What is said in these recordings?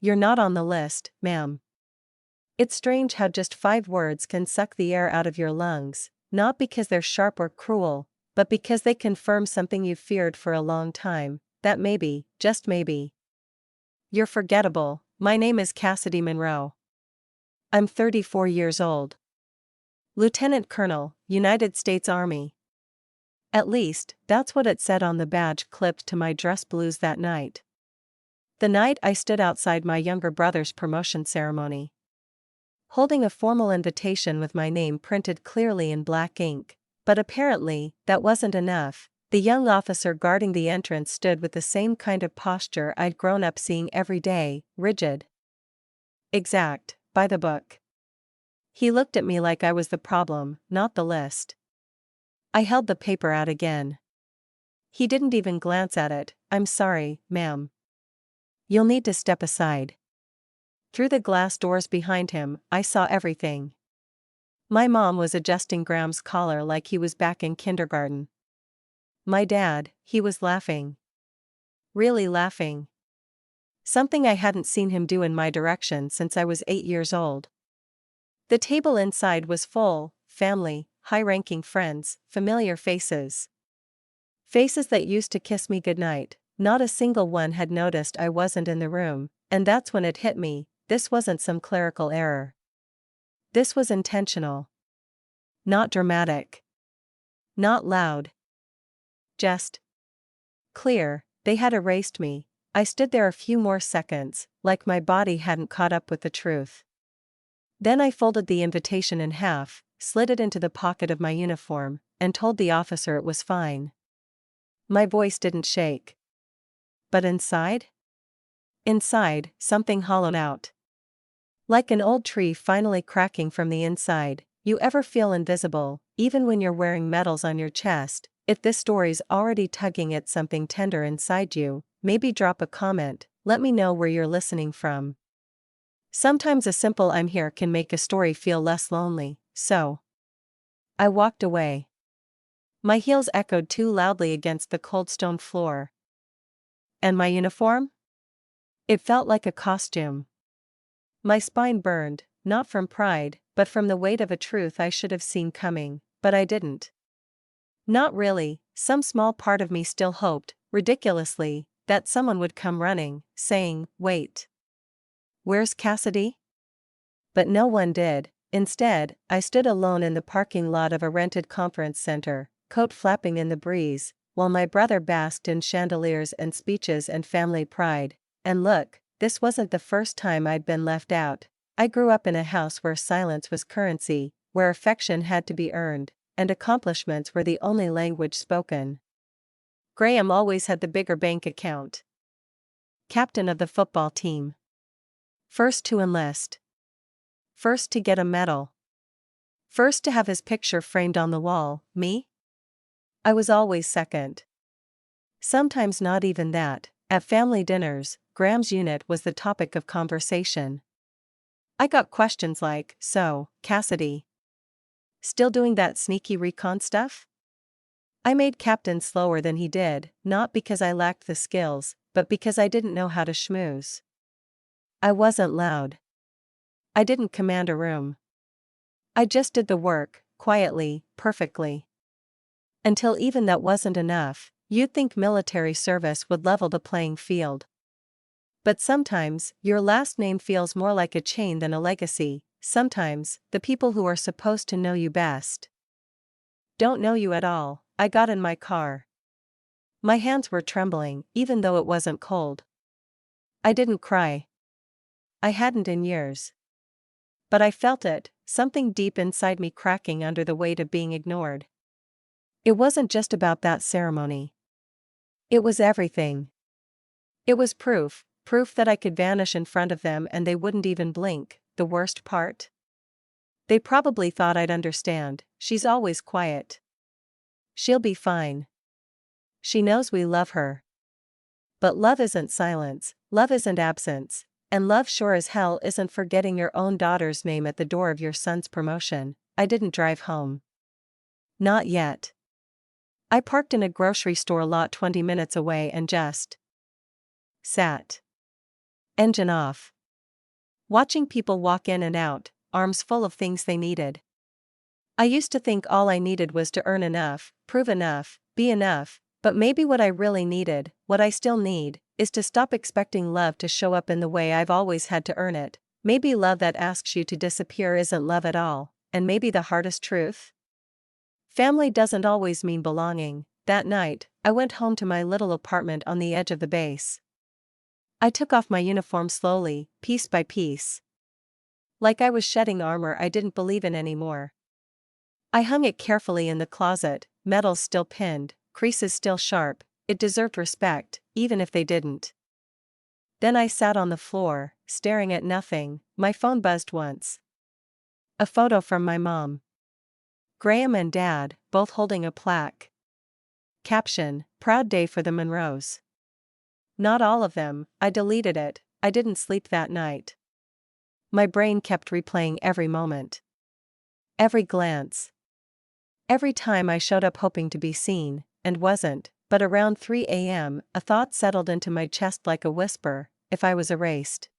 "You're not on the list, ma'am." It's strange how just 5 words can suck the air out of your lungs, not because they're sharp or cruel, but because they confirm something you've feared for a long time, that maybe, just maybe, you're forgettable. My name is Cassidy Monroe. I'm 34 years old. Lieutenant Colonel, United States Army. At least, that's what it said on the badge clipped to my dress blues that night. The night I stood outside my younger brother's promotion ceremony, holding a formal invitation with my name printed clearly in black ink. But apparently, that wasn't enough. The young officer guarding the entrance stood with the same kind of posture I'd grown up seeing every day, rigid, exact, by the book. He looked at me like I was the problem, not the list. I held the paper out again. He didn't even glance at it. "I'm sorry, ma'am. You'll need to step aside." Through the glass doors behind him, I saw everything. My mom was adjusting Graham's collar like he was back in kindergarten. My dad, he was laughing. Really laughing. Something I hadn't seen him do in my direction since I was 8 years old. The table inside was full: family, high-ranking friends, familiar faces. Faces that used to kiss me goodnight. Not a single one had noticed I wasn't in the room, and that's when it hit me: this wasn't some clerical error. This was intentional. Not dramatic. Not loud. Just clear. They had erased me. I stood there a few more seconds, like my body hadn't caught up with the truth. Then I folded the invitation in half, slid it into the pocket of my uniform, and told the officer it was fine. My voice didn't shake. But inside? Inside, something hollowed out. Like an old tree finally cracking from the inside. You ever feel invisible, even when you're wearing medals on your chest? If this story's already tugging at something tender inside you, maybe drop a comment, let me know where you're listening from. Sometimes a simple "I'm here" can make a story feel less lonely, so I walked away. My heels echoed too loudly against the cold stone floor. And my uniform? It felt like a costume. My spine burned, not from pride, but from the weight of a truth I should have seen coming, but I didn't. Not really. Some small part of me still hoped, ridiculously, that someone would come running, saying, "Wait. Where's Cassidy?" But no one did. Instead, I stood alone in the parking lot of a rented conference center, coat flapping in the breeze, while my brother basked in chandeliers and speeches and family pride. And look, this wasn't the first time I'd been left out. I grew up in a house where silence was currency, where affection had to be earned, and accomplishments were the only language spoken. Graham always had the bigger bank account. Captain of the football team. First to enlist. First to get a medal. First to have his picture framed on the wall. Me? I was always second. Sometimes not even that. At family dinners, Graham's unit was the topic of conversation. I got questions like, "So, Cassidy, still doing that sneaky recon stuff?" I made captain slower than he did, not because I lacked the skills, but because I didn't know how to schmooze. I wasn't loud. I didn't command a room. I just did the work, quietly, perfectly. Until even that wasn't enough, you'd think military service would level the playing field. But sometimes, your last name feels more like a chain than a legacy. Sometimes, the people who are supposed to know you best don't know you at all. I got in my car. My hands were trembling, even though it wasn't cold. I didn't cry. I hadn't in years. But I felt it, something deep inside me cracking under the weight of being ignored. It wasn't just about that ceremony. It was everything. It was proof that I could vanish in front of them and they wouldn't even blink. The worst part? They probably thought I'd understand. "She's always quiet. She'll be fine. She knows we love her." But love isn't silence, love isn't absence, and love sure as hell isn't forgetting your own daughter's name at the door of your son's promotion. I didn't drive home. Not yet. I parked in a grocery store lot 20 minutes away and just sat. Engine off. Watching people walk in and out, arms full of things they needed. I used to think all I needed was to earn enough, prove enough, be enough, but maybe what I really needed, what I still need, is to stop expecting love to show up in the way I've always had to earn it. Maybe love that asks you to disappear isn't love at all, and maybe the hardest truth? Family doesn't always mean belonging. That night, I went home to my little apartment on the edge of the base. I took off my uniform slowly, piece by piece. Like I was shedding armor I didn't believe in anymore. I hung it carefully in the closet, metals still pinned, creases still sharp. It deserved respect, even if they didn't. Then I sat on the floor, staring at nothing. My phone buzzed once. A photo from my mom. Graham and Dad, both holding a plaque. Caption: Proud day for the Monroes. Not all of them. I deleted it. I didn't sleep that night. My brain kept replaying every moment. Every glance. Every time I showed up hoping to be seen, and wasn't, but around 3 a.m., a thought settled into my chest like a whisper: if I was erased.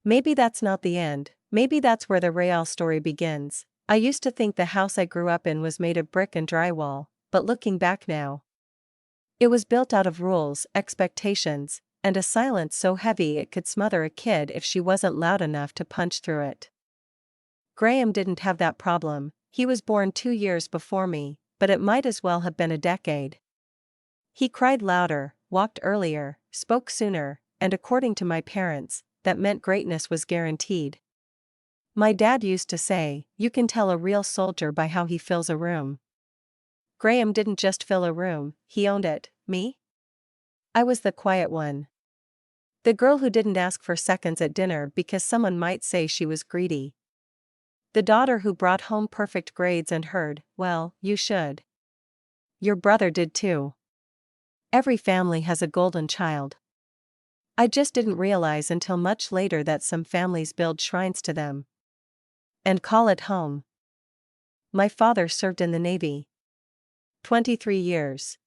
Maybe that's not the end, maybe that's where the real story begins. I used to think the house I grew up in was made of brick and drywall, but looking back now, it was built out of rules, expectations, and a silence so heavy it could smother a kid if she wasn't loud enough to punch through it. Graham didn't have that problem. He was born 2 years before me, but it might as well have been a decade. He cried louder, walked earlier, spoke sooner, and according to my parents, that meant greatness was guaranteed. My dad used to say, "You can tell a real soldier by how he fills a room." Graham didn't just fill a room, he owned it. Me? I was the quiet one. The girl who didn't ask for seconds at dinner because someone might say she was greedy. The daughter who brought home perfect grades and heard, "Well, you should. Your brother did too." Every family has a golden child. I just didn't realize until much later that some families build shrines to them and call it home. My father served in the Navy. 23 years.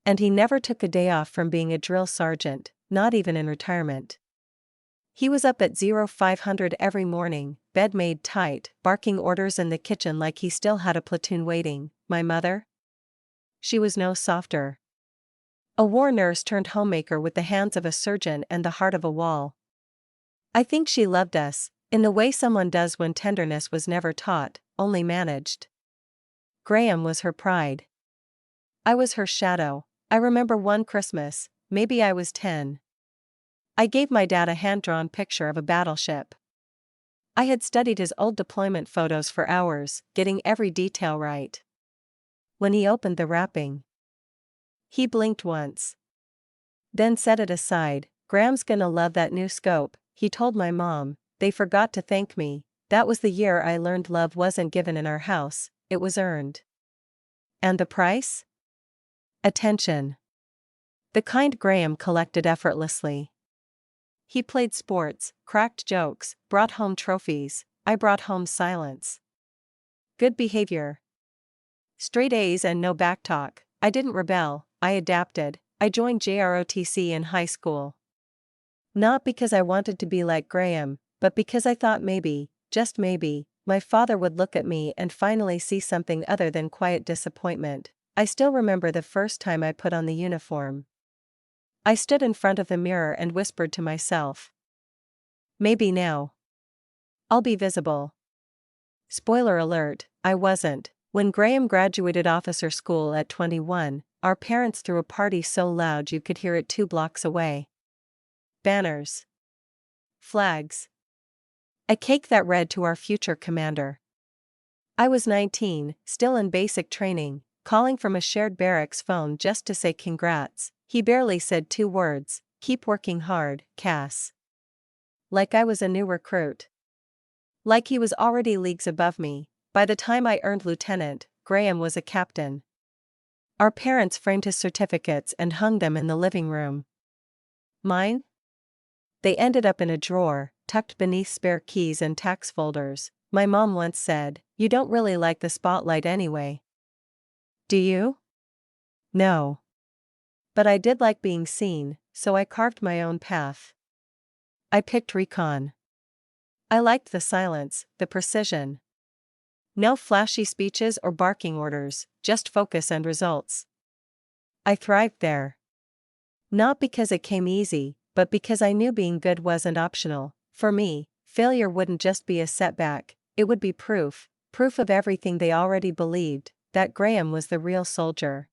And he never took a day off from being a drill sergeant, not even in retirement. He was up at 0500 every morning, bed made tight, barking orders in the kitchen like he still had a platoon waiting. My mother? She was no softer. A war nurse turned homemaker with the hands of a surgeon and the heart of a wall. I think she loved us, in the way someone does when tenderness was never taught, only managed. Graham was her pride. I was her shadow. I remember one Christmas, maybe I was 10. I gave my dad a hand-drawn picture of a battleship. I had studied his old deployment photos for hours, getting every detail right. When he opened the wrapping, he blinked once. Then set it aside. "Graham's gonna love that new scope," he told my mom. They forgot to thank me. That was the year I learned love wasn't given in our house, it was earned. And the price? Attention. The kind Graham collected effortlessly. He played sports, cracked jokes, brought home trophies. I brought home silence. Good behavior. Straight A's and no backtalk. I didn't rebel, I adapted. I joined JROTC in high school. Not because I wanted to be like Graham, but because I thought maybe, just maybe, my father would look at me and finally see something other than quiet disappointment. I still remember the first time I put on the uniform. I stood in front of the mirror and whispered to myself, "Maybe now I'll be visible." Spoiler alert, I wasn't. When Graham graduated officer school at 21, our parents threw a party so loud you could hear it 2 blocks away. Banners. Flags. A cake that read "To our future commander." I was 19, still in basic training, calling from a shared barracks phone just to say congrats. He barely said 2 words, "Keep working hard, Cass." Like I was a new recruit. Like he was already leagues above me. By the time I earned lieutenant, Graham was a captain. Our parents framed his certificates and hung them in the living room. Mine? They ended up in a drawer, tucked beneath spare keys and tax folders. My mom once said, "You don't really like the spotlight anyway." Do you? No. But I did like being seen, so I carved my own path. I picked recon. I liked the silence, the precision. No flashy speeches or barking orders, just focus and results. I thrived there. Not because it came easy, but because I knew being good wasn't optional. For me, failure wouldn't just be a setback, it would be proof of everything they already believed, that Graham was the real soldier.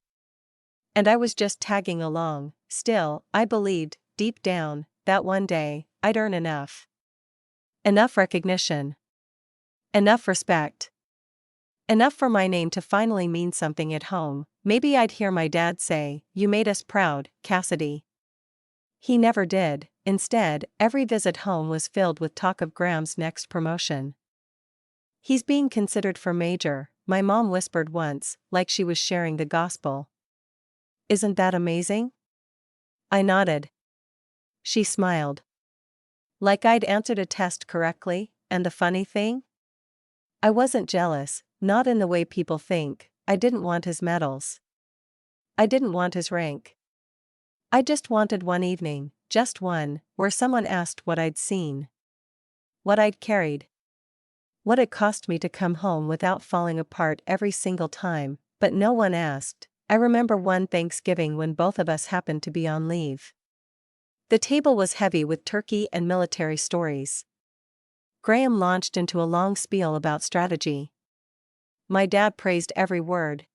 And I was just tagging along. Still, I believed, deep down, that one day, I'd earn enough. Enough recognition. Enough respect. Enough for my name to finally mean something at home. Maybe I'd hear my dad say, "You made us proud, Cassidy." He never did. Instead, every visit home was filled with talk of Graham's next promotion. "He's being considered for major," my mom whispered once, like she was sharing the gospel. "Isn't that amazing?" I nodded. She smiled. Like I'd answered a test correctly, and the funny thing? I wasn't jealous, not in the way people think. I didn't want his medals. I didn't want his rank. I just wanted one evening, just one, where someone asked what I'd seen. What I'd carried. What it cost me to come home without falling apart every single time, but no one asked. I remember one Thanksgiving when both of us happened to be on leave. The table was heavy with turkey and military stories. Graham launched into a long spiel about strategy. My dad praised every word.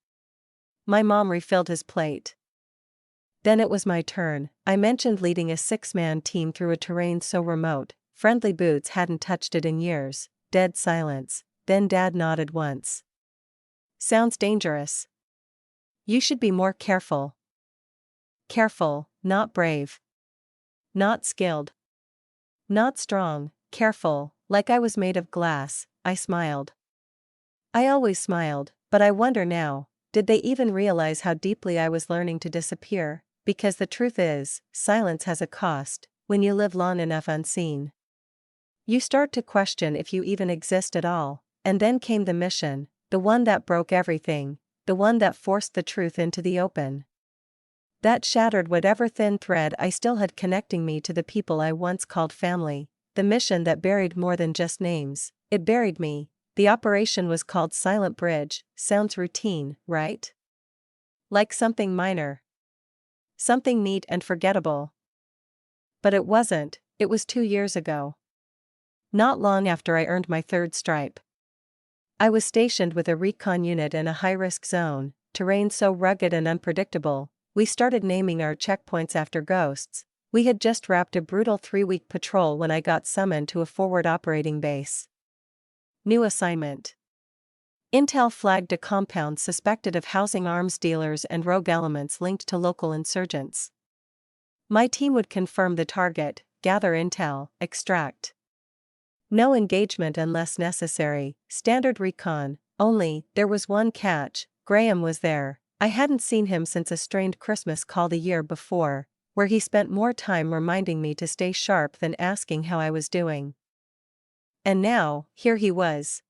My mom refilled his plate. Then it was my turn. I mentioned leading a 6-man team through a terrain so remote, friendly boots hadn't touched it in years. Dead silence. Then Dad nodded once. "Sounds dangerous. You should be more careful." Careful, not brave. Not skilled. Not strong, careful, like I was made of glass. I smiled. I always smiled, but I wonder now, did they even realize how deeply I was learning to disappear? Because the truth is, silence has a cost. When you live long enough unseen, you start to question if you even exist at all. And then came the mission, the one that broke everything, the one that forced the truth into the open. That shattered whatever thin thread I still had connecting me to the people I once called family. The mission that buried more than just names, it buried me. The operation was called Silent Bridge. Sounds routine, right? Like something minor. Something neat and forgettable. But it wasn't. It was 2 years ago. Not long after I earned my 3rd stripe. I was stationed with a recon unit in a high-risk zone, terrain so rugged and unpredictable, we started naming our checkpoints after ghosts. We had just wrapped a brutal 3-week patrol when I got summoned to a forward operating base. New assignment. Intel flagged a compound suspected of housing arms dealers and rogue elements linked to local insurgents. My team would confirm the target, gather intel, extract. No engagement unless necessary, standard recon, only, there was one catch. Graham was there. I hadn't seen him since a strained Christmas call the year before, where he spent more time reminding me to stay sharp than asking how I was doing. And now, here he was.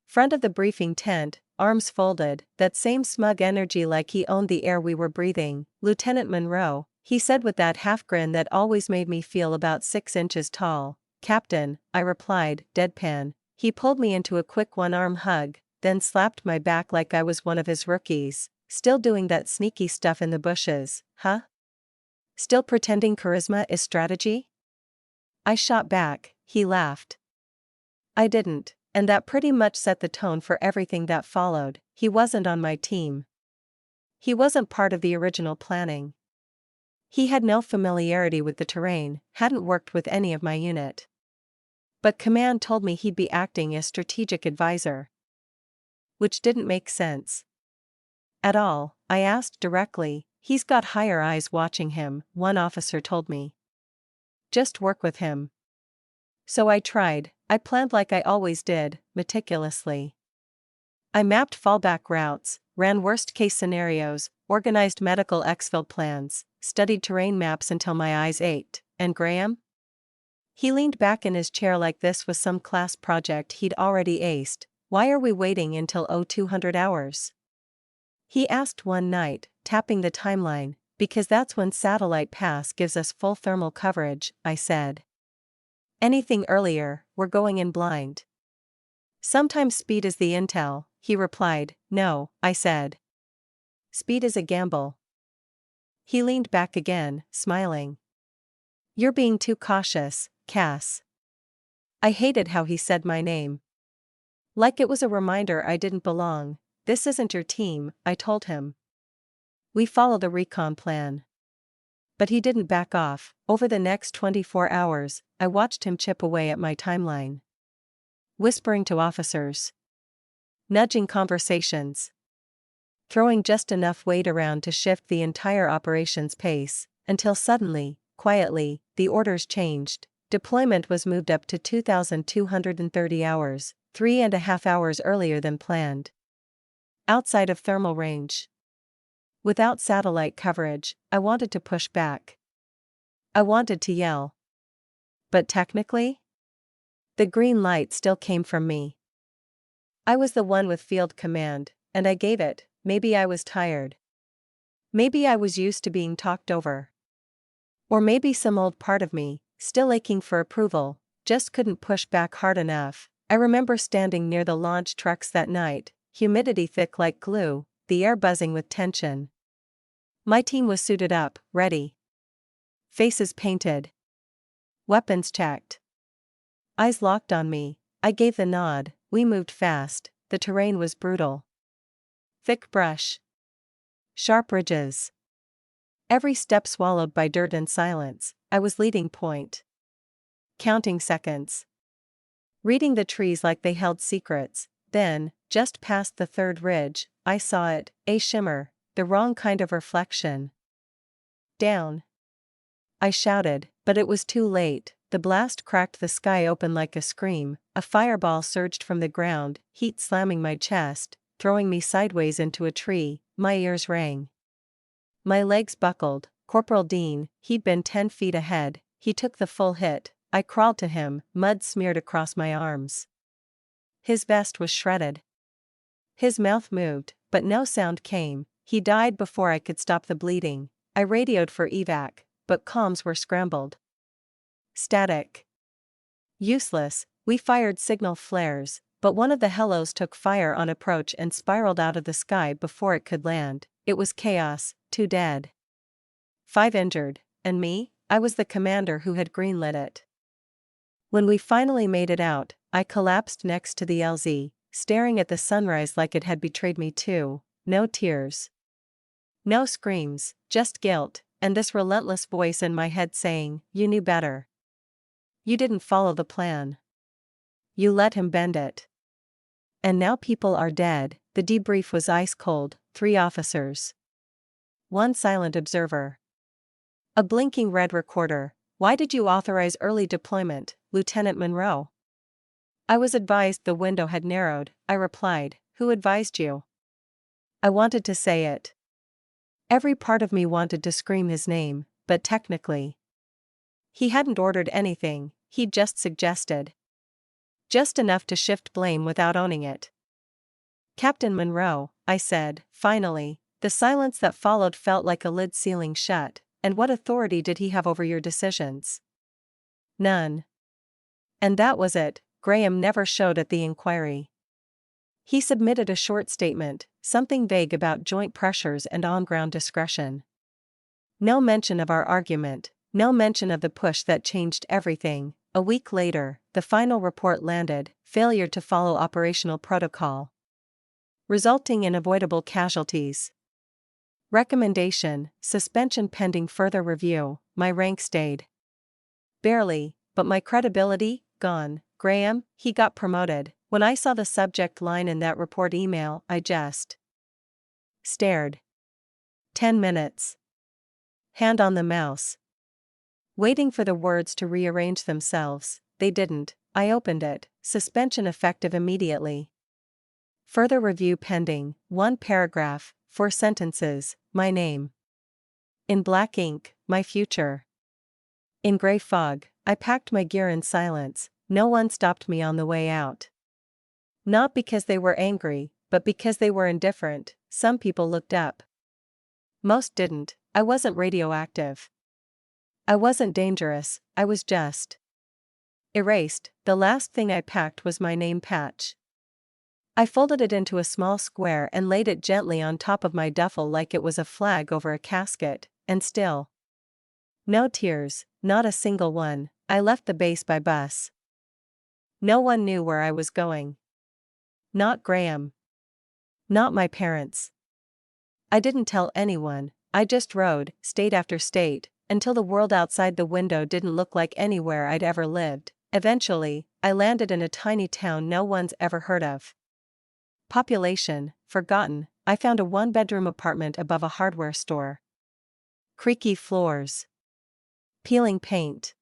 Front of the briefing tent, arms folded, that same smug energy like he owned the air we were breathing. "Lieutenant Monroe," he said with that half grin that always made me feel about 6 inches tall. "Captain," I replied, deadpan. He pulled me into a quick one-arm hug, then slapped my back like I was one of his rookies. "Still doing that sneaky stuff in the bushes, huh? Still pretending charisma is strategy?" I shot back. He laughed. I didn't, and that pretty much set the tone for everything that followed. He wasn't on my team. He wasn't part of the original planning. He had no familiarity with the terrain, hadn't worked with any of my unit. But command told me he'd be acting as strategic advisor. Which didn't make sense. At all, I asked directly. "He's got higher eyes watching him," one officer told me. "Just work with him." So I tried. I planned like I always did, meticulously. I mapped fallback routes, ran worst-case scenarios, organized medical exfil plans, studied terrain maps until my eyes ached. And Graham? He leaned back in his chair like this was some class project he'd already aced. "Why are we waiting until 200 hours?" he asked one night, tapping the timeline. "Because that's when satellite pass gives us full thermal coverage," I said. Anything earlier, we're going in blind. Sometimes speed is the intel, he replied. No, I said. Speed is a gamble. He leaned back again, smiling. You're being too cautious, Cass. I hated how he said my name. Like it was a reminder I didn't belong. This isn't your team, I told him. We follow the recon plan. But he didn't back off. Over the next 24 hours, I watched him chip away at my timeline. Whispering to officers. Nudging conversations. Throwing just enough weight around to shift the entire operation's pace, until suddenly, quietly, the orders changed. Deployment was moved up to 2,230 hours, 3.5 hours earlier than planned. Outside of thermal range. Without satellite coverage, I wanted to push back. I wanted to yell. But technically? The green light still came from me. I was the one with field command, and I gave it. Maybe I was tired. Maybe I was used to being talked over. Or maybe some old part of me, still aching for approval, just couldn't push back hard enough. I remember standing near the launch trucks that night, humidity thick like glue, the air buzzing with tension. My team was suited up, ready. Faces painted. Weapons checked. Eyes locked on me. I gave the nod. We moved fast. The terrain was brutal. Thick brush. Sharp ridges. Every step swallowed by dirt and silence. I was leading point. Counting seconds. Reading the trees like they held secrets. Then, just past the third ridge, I saw it, a shimmer, the wrong kind of reflection. Down. I shouted, but it was too late. The blast cracked the sky open like a scream. A fireball surged from the ground, heat slamming my chest, throwing me sideways into a tree. My ears rang. My legs buckled. Corporal Dean, he'd been 10 feet ahead. He took the full hit. I crawled to him, mud smeared across my arms. His vest was shredded. His mouth moved, but no sound came. He died before I could stop the bleeding. I radioed for evac, but comms were scrambled. Static. Useless. We fired signal flares, but one of the helos took fire on approach and spiraled out of the sky before it could land. It was chaos, 2 dead. 5 injured, and me, I was the commander who had greenlit it. When we finally made it out, I collapsed next to the LZ, staring at the sunrise like it had betrayed me too. No tears. No screams, just guilt, and this relentless voice in my head saying, "You knew better. You didn't follow the plan. You let him bend it." And now people are dead. The debrief was ice cold. 3 officers. 1 silent observer. A blinking red recorder. "Why did you authorize early deployment, Lieutenant Monroe?" "I was advised." The window had narrowed. I replied, "Who advised you?" I wanted to say it. Every part of me wanted to scream his name, but technically. He hadn't ordered anything, he'd just suggested. Just enough to shift blame without owning it. "Captain Monroe," I said, finally. The silence that followed felt like a lid sealing shut. "And what authority did he have over your decisions?" "None." And that was it. Graham never showed at the inquiry. He submitted a short statement, something vague about joint pressures and on-ground discretion. No mention of our argument, no mention of the push that changed everything. A week later, the final report landed: failure to follow operational protocol, resulting in avoidable casualties. Recommendation: suspension pending further review. My rank stayed. Barely, but my credibility, gone. Graham, he got promoted. When I saw the subject line in that report email, I just stared. 10 minutes. Hand on the mouse. Waiting for the words to rearrange themselves. They didn't. I opened it. Suspension effective immediately. Further review pending. 1 paragraph, 4 sentences. My name. In black ink, my future. In gray fog, I packed my gear in silence. No one stopped me on the way out. Not because they were angry, but because they were indifferent. Some people looked up. Most didn't. I wasn't radioactive. I wasn't dangerous, I was just Erased, the last thing I packed was my name patch. I folded it into a small square and laid it gently on top of my duffel like it was a flag over a casket, and still. No tears, not a single one. I left the base by bus. No one knew where I was going. Not Graham. Not my parents. I didn't tell anyone, I just rode, state after state, until the world outside the window didn't look like anywhere I'd ever lived. Eventually, I landed in a tiny town no one's ever heard of. Population, forgotten. I found a one-bedroom apartment above a hardware store. Creaky floors. Peeling paint.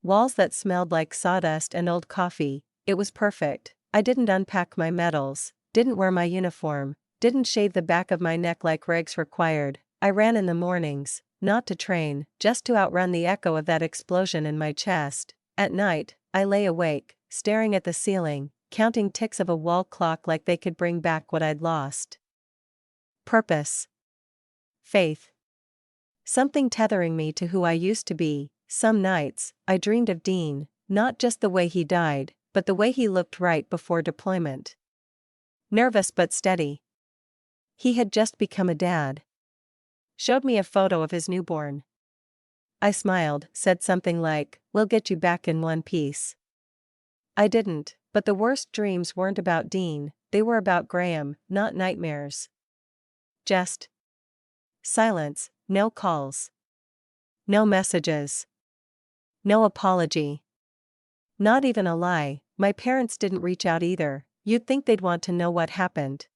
Walls that smelled like sawdust and old coffee. It was perfect. I didn't unpack my medals, didn't wear my uniform, didn't shave the back of my neck like regs required. I ran in the mornings, not to train, just to outrun the echo of that explosion in my chest. At night, I lay awake, staring at the ceiling, counting ticks of a wall clock like they could bring back what I'd lost. Purpose. Faith. Something tethering me to who I used to be. Some nights, I dreamed of Dean, not just the way he died, but the way he looked right before deployment. Nervous but steady. He had just become a dad. Showed me a photo of his newborn. I smiled, said something like, "We'll get you back in one piece." I didn't, but the worst dreams weren't about Dean, they were about Graham, not nightmares. Just silence, no calls. No messages. No apology. Not even a lie. My parents didn't reach out either. You'd think they'd want to know what happened.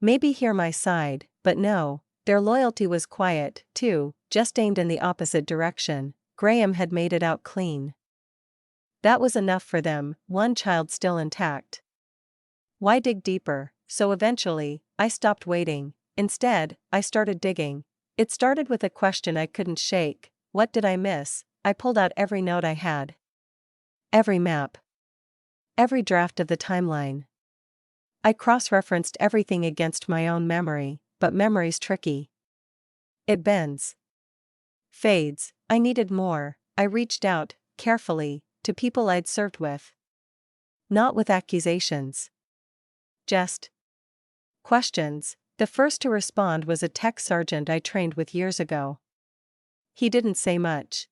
Maybe hear my side, but no, their loyalty was quiet, too, just aimed in the opposite direction. Graham had made it out clean. That was enough for them, one child still intact. Why dig deeper? So eventually, I stopped waiting. Instead, I started digging. It started with a question I couldn't shake. What did I miss? I pulled out every note I had. Every map. Every draft of the timeline. I cross-referenced everything against my own memory, but memory's tricky. It bends. Fades. I needed more. I reached out, carefully, to people I'd served with. Not with accusations. Just questions. The first to respond was a tech sergeant I trained with years ago. He didn't say much.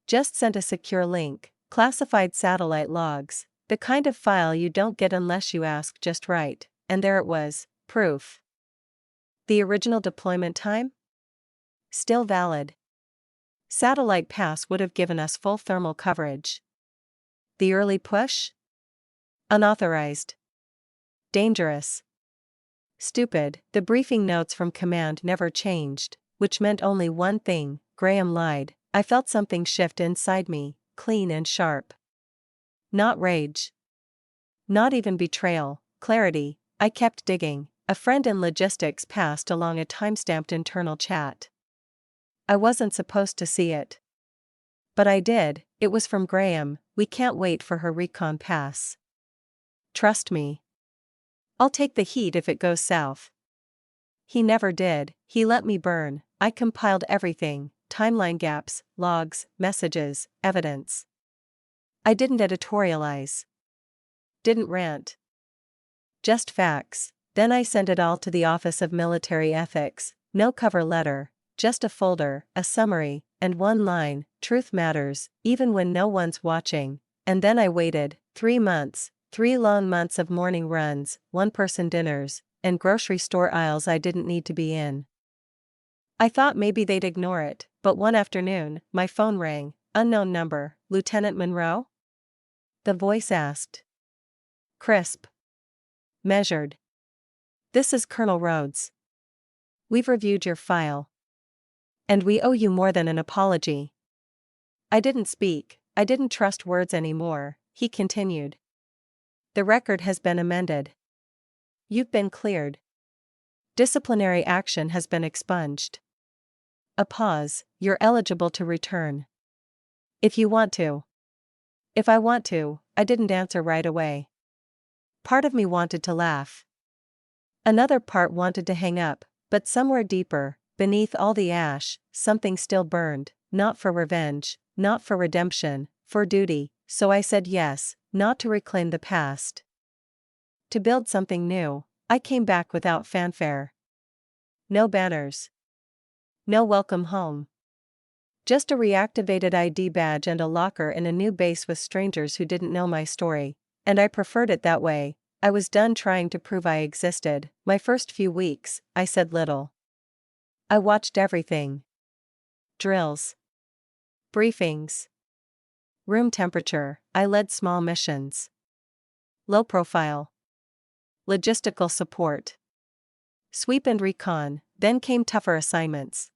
Just sent a secure link, classified satellite logs, the kind of file you don't get unless you ask just right, and there it was, proof. The original deployment time? Still valid. Satellite pass would have given us full thermal coverage. The early push? Unauthorized. Dangerous. Stupid. The briefing notes from command never changed, which meant only one thing: Graham lied. I felt something shift inside me, clean and sharp. Not rage. Not even betrayal, clarity. I kept digging. A friend in logistics passed along a time-stamped internal chat. I wasn't supposed to see it. But I did. It was from Graham. "We can't wait for her recon pass. Trust me. I'll take the heat if it goes south." He never did. He let me burn. I compiled everything: timeline gaps, logs, messages, evidence. I didn't editorialize. Didn't rant. Just facts. Then I sent it all to the Office of Military Ethics. No cover letter, just a folder, a summary, and one line: "Truth matters, even when no one's watching." And then I waited, 3 months, 3 long months of morning runs, one-person dinners, and grocery store aisles I didn't need to be in. I thought maybe they'd ignore it, but one afternoon, my phone rang. Unknown number. "Lieutenant Monroe?" The voice asked. Crisp. Measured. "This is Colonel Rhodes. We've reviewed your file. And we owe you more than an apology." I didn't speak. I didn't trust words anymore. He continued. "The record has been amended. You've been cleared. Disciplinary action has been expunged." A pause. "You're eligible to return. If you want to." If I want to. I didn't answer right away. Part of me wanted to laugh. Another part wanted to hang up, but somewhere deeper, beneath all the ash, something still burned, not for revenge, not for redemption, for duty, so I said yes, not to reclaim the past. To build something new. I came back without fanfare. No banners. No welcome home. Just a reactivated ID badge and a locker in a new base with strangers who didn't know my story, and I preferred it that way. I was done trying to prove I existed. My first few weeks, I said little. I watched everything. Drills. Briefings. Room temperature. I led small missions. Low profile. Logistical support. Sweep and recon, then came tougher assignments.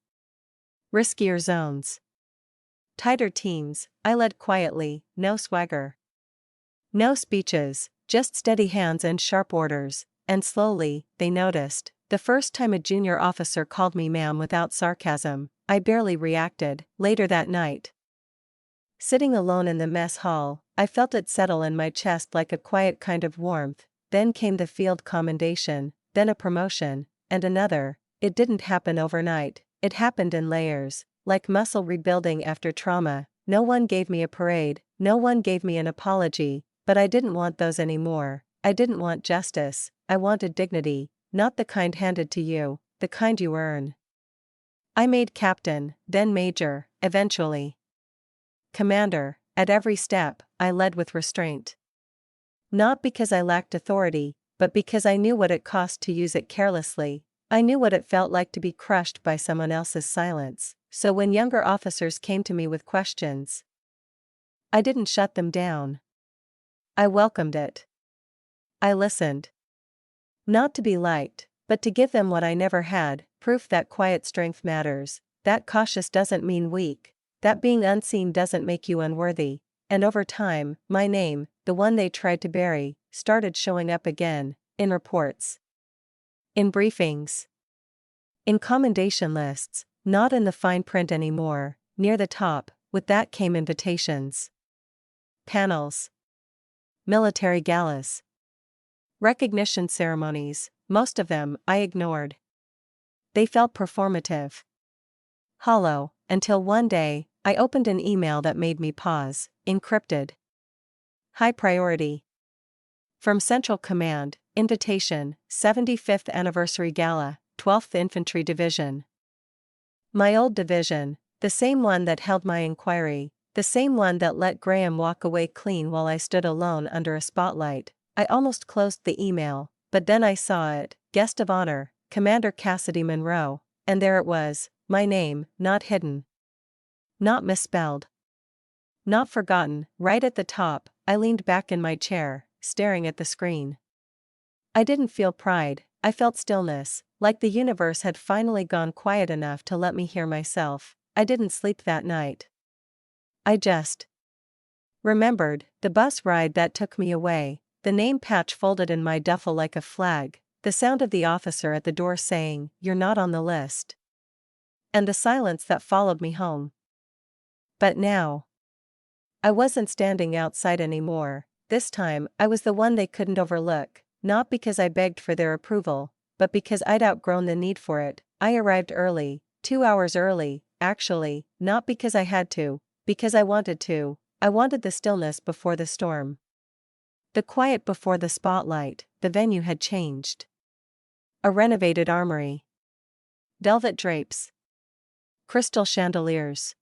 Riskier zones. Tighter teams. I led quietly, no swagger. No speeches, just steady hands and sharp orders, and slowly, they noticed. The first time a junior officer called me ma'am without sarcasm, I barely reacted. Later that night, sitting alone in the mess hall, I felt it settle in my chest like a quiet kind of warmth. Then came the field commendation, then a promotion, and another. It didn't happen overnight, it happened in layers, like muscle rebuilding after trauma. No one gave me a parade, no one gave me an apology, but I didn't want those anymore. I didn't want justice, I wanted dignity, not the kind handed to you, the kind you earn. I made captain, then major, eventually commander. At every step, I led with restraint. Not because I lacked authority, but because I knew what it cost to use it carelessly. I knew what it felt like to be crushed by someone else's silence. So when younger officers came to me with questions, I didn't shut them down. I welcomed it. I listened. Not to be liked, but to give them what I never had, proof that quiet strength matters, that cautious doesn't mean weak, that being unseen doesn't make you unworthy. And over time, my name, the one they tried to bury, started showing up again, in reports. In briefings. In commendation lists, not in the fine print anymore. Near the top, with that came invitations. Panels. Military galas. Recognition ceremonies, most of them I ignored. They felt performative. Hollow, until one day, I opened an email that made me pause, encrypted. High priority. From Central Command, invitation, 75th Anniversary Gala, 12th Infantry Division. My old division, the same one that held my inquiry, the same one that let Graham walk away clean while I stood alone under a spotlight. I almost closed the email, but then I saw it, guest of honor, Commander Cassidy Monroe, and there it was, my name, not hidden. Not misspelled. Not forgotten. Right at the top, I leaned back in my chair, staring at the screen. I didn't feel pride, I felt stillness, like the universe had finally gone quiet enough to let me hear myself. I didn't sleep that night. I just remembered the bus ride that took me away, the name patch folded in my duffel like a flag, the sound of the officer at the door saying, "You're not on the list," and the silence that followed me home. But now, I wasn't standing outside anymore. This time, I was the one they couldn't overlook, not because I begged for their approval, but because I'd outgrown the need for it. I arrived early, 2 hours early, actually, not because I had to, because I wanted to. I wanted the stillness before the storm. The quiet before the spotlight. The venue had changed. A renovated armory. Velvet drapes. Crystal chandeliers.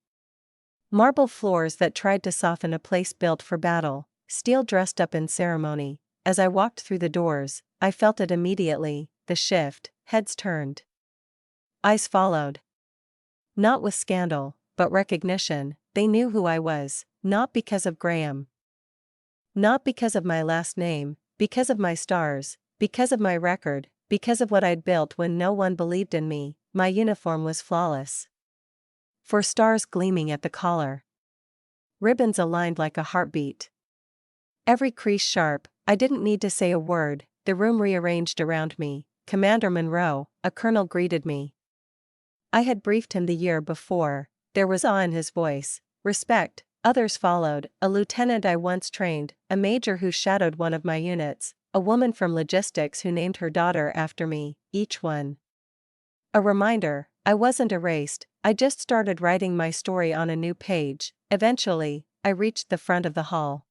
Marble floors that tried to soften a place built for battle. Steel dressed up in ceremony. As I walked through the doors, I felt it immediately, the shift. Heads turned. Eyes followed. Not with scandal, but recognition. They knew who I was, not because of Graham. Not because of my last name, because of my stars, because of my record, because of what I'd built when no one believed in me. My uniform was flawless. 4 stars gleaming at the collar. Ribbons aligned like a heartbeat. Every crease sharp. I didn't need to say a word. The room rearranged around me. Commander Monroe, a colonel, greeted me. I had briefed him the year before. There was awe in his voice. Respect. Others followed. A lieutenant I once trained, a major who shadowed one of my units, a woman from logistics who named her daughter after me, each one a reminder. I wasn't erased, I just started writing my story on a new page. Eventually, I reached the front of the hall.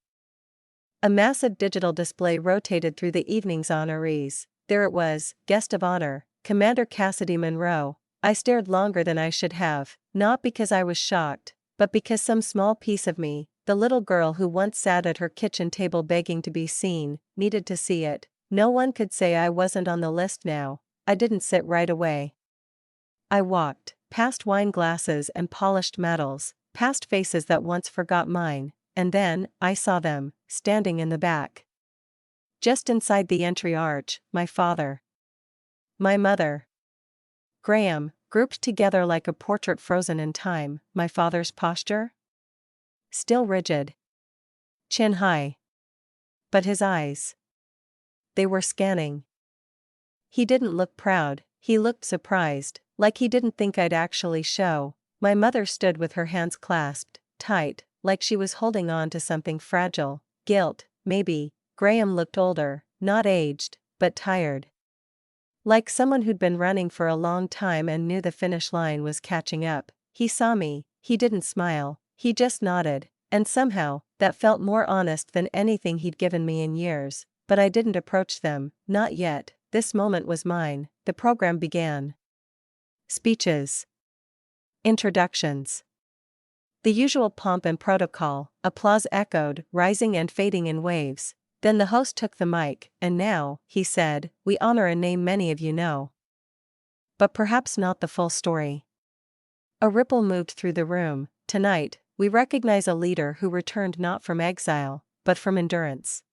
A massive digital display rotated through the evening's honorees. There it was, guest of honor, Commander Cassidy Monroe. I stared longer than I should have, not because I was shocked, but because some small piece of me, the little girl who once sat at her kitchen table begging to be seen, needed to see it. No one could say I wasn't on the list now. I didn't sit right away. I walked, past wine glasses and polished medals, past faces that once forgot mine, and then, I saw them, standing in the back. Just inside the entry arch, my father. My mother. Graham, grouped together like a portrait frozen in time, my father's posture? Still rigid. Chin high. But his eyes. They were scanning. He didn't look proud, he looked surprised, like he didn't think I'd actually show. My mother stood with her hands clasped, tight, like she was holding on to something fragile. Guilt, maybe. Graham looked older, not aged, but tired. Like someone who'd been running for a long time and knew the finish line was catching up. He saw me, he didn't smile, he just nodded, and somehow, that felt more honest than anything he'd given me in years. But I didn't approach them, not yet. This moment was mine. The program began. Speeches. Introductions. The usual pomp and protocol, applause echoed, rising and fading in waves. Then the host took the mic, and now, he said, we honor a name many of you know. But perhaps not the full story. A ripple moved through the room. Tonight, we recognize a leader who returned not from exile, but from endurance.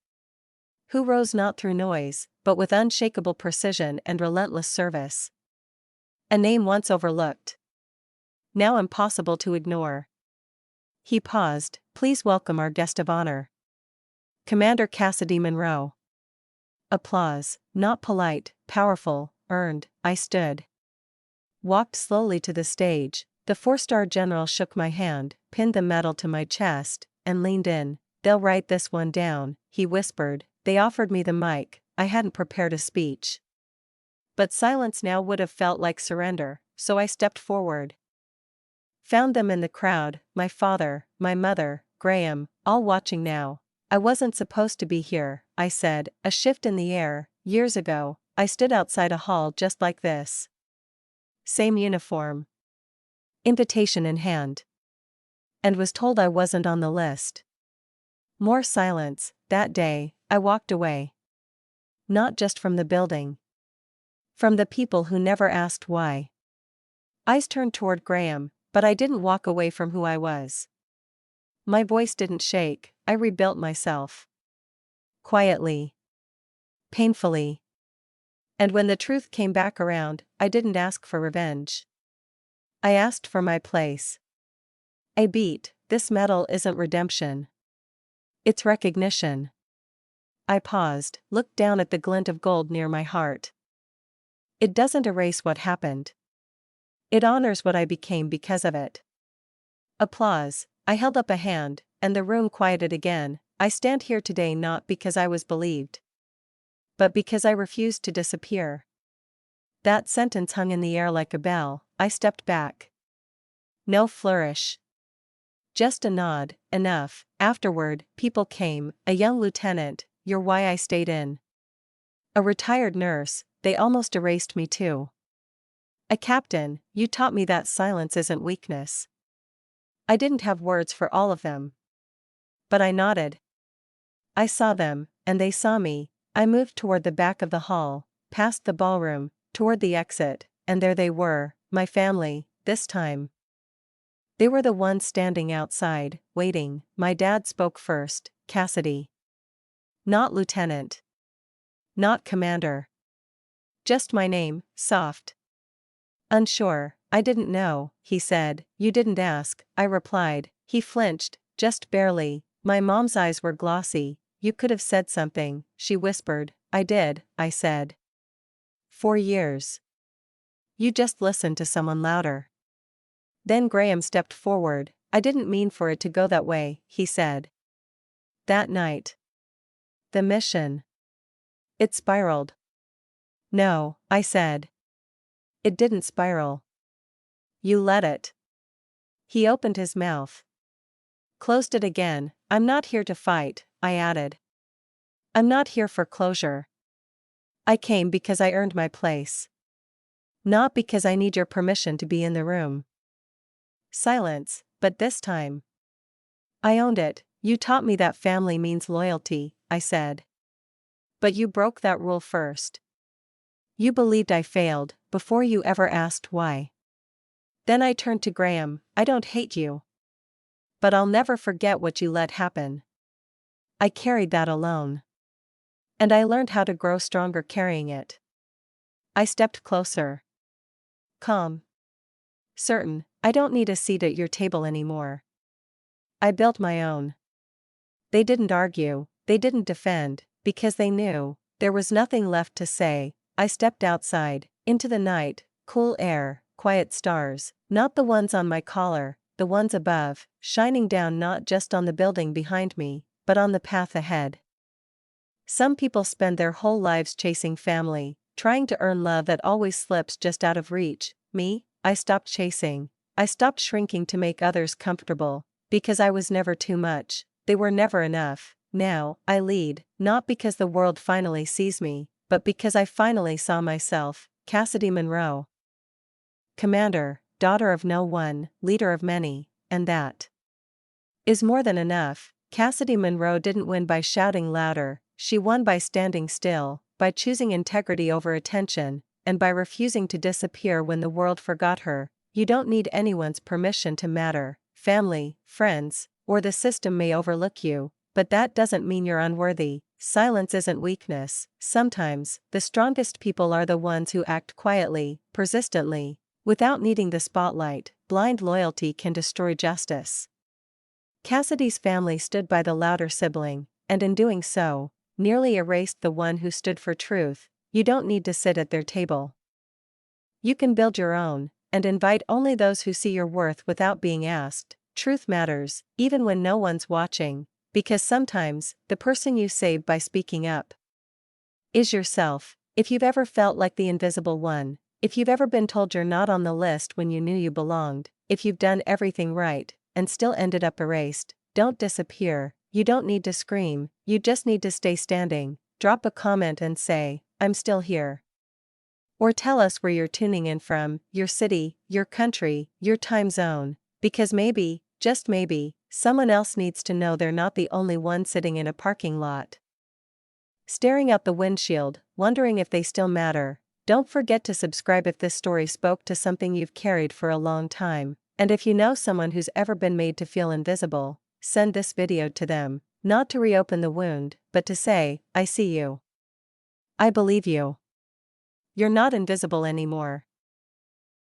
Who rose not through noise, but with unshakable precision and relentless service. A name once overlooked. Now impossible to ignore. He paused. Please welcome our guest of honor. Commander Cassidy Monroe. Applause, not polite, powerful, earned. I stood. Walked slowly to the stage. The 4-star general shook my hand, pinned the medal to my chest, and leaned in. They'll write this one down, he whispered. They offered me the mic. I hadn't prepared a speech. But silence now would have felt like surrender, so I stepped forward. Found them in the crowd, my father, my mother, Graham, all watching now. I wasn't supposed to be here, I said, a shift in the air. Years ago, I stood outside a hall just like this. Same uniform. Invitation in hand. And was told I wasn't on the list. More silence. That day, I walked away. Not just from the building. From the people who never asked why. Eyes turned toward Graham, but I didn't walk away from who I was. My voice didn't shake, I rebuilt myself. Quietly. Painfully. And when the truth came back around, I didn't ask for revenge. I asked for my place. A beat. This medal isn't redemption. It's recognition. I paused, looked down at the glint of gold near my heart. It doesn't erase what happened. It honors what I became because of it. Applause. I held up a hand, and the room quieted again. I stand here today not because I was believed, but because I refused to disappear. That sentence hung in the air like a bell. I stepped back. No flourish. Just a nod, enough. Afterward, people came. A young lieutenant, you're why I stayed in. A retired nurse, they almost erased me too. A captain, you taught me that silence isn't weakness. I didn't have words for all of them. But I nodded. I saw them, and they saw me. I moved toward the back of the hall, past the ballroom, toward the exit, and there they were, my family, this time. They were the ones standing outside, waiting. My dad spoke first, Cassidy. Not lieutenant. Not commander. Just my name, soft. Unsure, I didn't know, he said. You didn't ask, I replied. He flinched, just barely. My mom's eyes were glossy. You could have said something, she whispered. I did, I said. 4 years. You just listened to someone louder. Then Graham stepped forward. I didn't mean for it to go that way, he said. That night. The mission. It spiraled. No, I said. It didn't spiral. You let it. He opened his mouth. Closed it again. I'm not here to fight, I added. I'm not here for closure. I came because I earned my place. Not because I need your permission to be in the room. Silence, but this time I owned it. You taught me that family means loyalty, I said. But you broke that rule first. You believed I failed, before you ever asked why. Then I turned to Graham. I don't hate you. But I'll never forget what you let happen. I carried that alone. And I learned how to grow stronger carrying it. I stepped closer. Calm. Certain, I don't need a seat at your table anymore. I built my own. They didn't argue, they didn't defend, because they knew there was nothing left to say. I stepped outside, into the night, cool air, quiet stars, not the ones on my collar, the ones above, shining down not just on the building behind me, but on the path ahead. Some people spend their whole lives chasing family, trying to earn love that always slips just out of reach. Me, I stopped chasing. I stopped shrinking to make others comfortable, because I was never too much, they were never enough. Now, I lead, not because the world finally sees me, but because I finally saw myself. Cassidy Monroe. Commander, daughter of no one, leader of many, and that is more than enough. Cassidy Monroe didn't win by shouting louder, she won by standing still, by choosing integrity over attention, and by refusing to disappear when the world forgot her. You don't need anyone's permission to matter. Family, friends, or the system may overlook you, but that doesn't mean you're unworthy. Silence isn't weakness. Sometimes, the strongest people are the ones who act quietly, persistently, without needing the spotlight. Blind loyalty can destroy justice. Cassidy's family stood by the louder sibling, and in doing so, nearly erased the one who stood for truth. You don't need to sit at their table. You can build your own, and invite only those who see your worth without being asked. Truth matters, even when no one's watching, because sometimes, the person you save by speaking up is yourself. If you've ever felt like the invisible one, if you've ever been told you're not on the list when you knew you belonged, if you've done everything right, and still ended up erased, don't disappear. You don't need to scream, you just need to stay standing. Drop a comment and say, I'm still here. Or tell us where you're tuning in from, your city, your country, your time zone, because maybe, just maybe, someone else needs to know they're not the only one sitting in a parking lot, staring out the windshield, wondering if they still matter. Don't forget to subscribe if this story spoke to something you've carried for a long time, and if you know someone who's ever been made to feel invisible, send this video to them, not to reopen the wound, but to say, I see you. I believe you. You're not invisible anymore.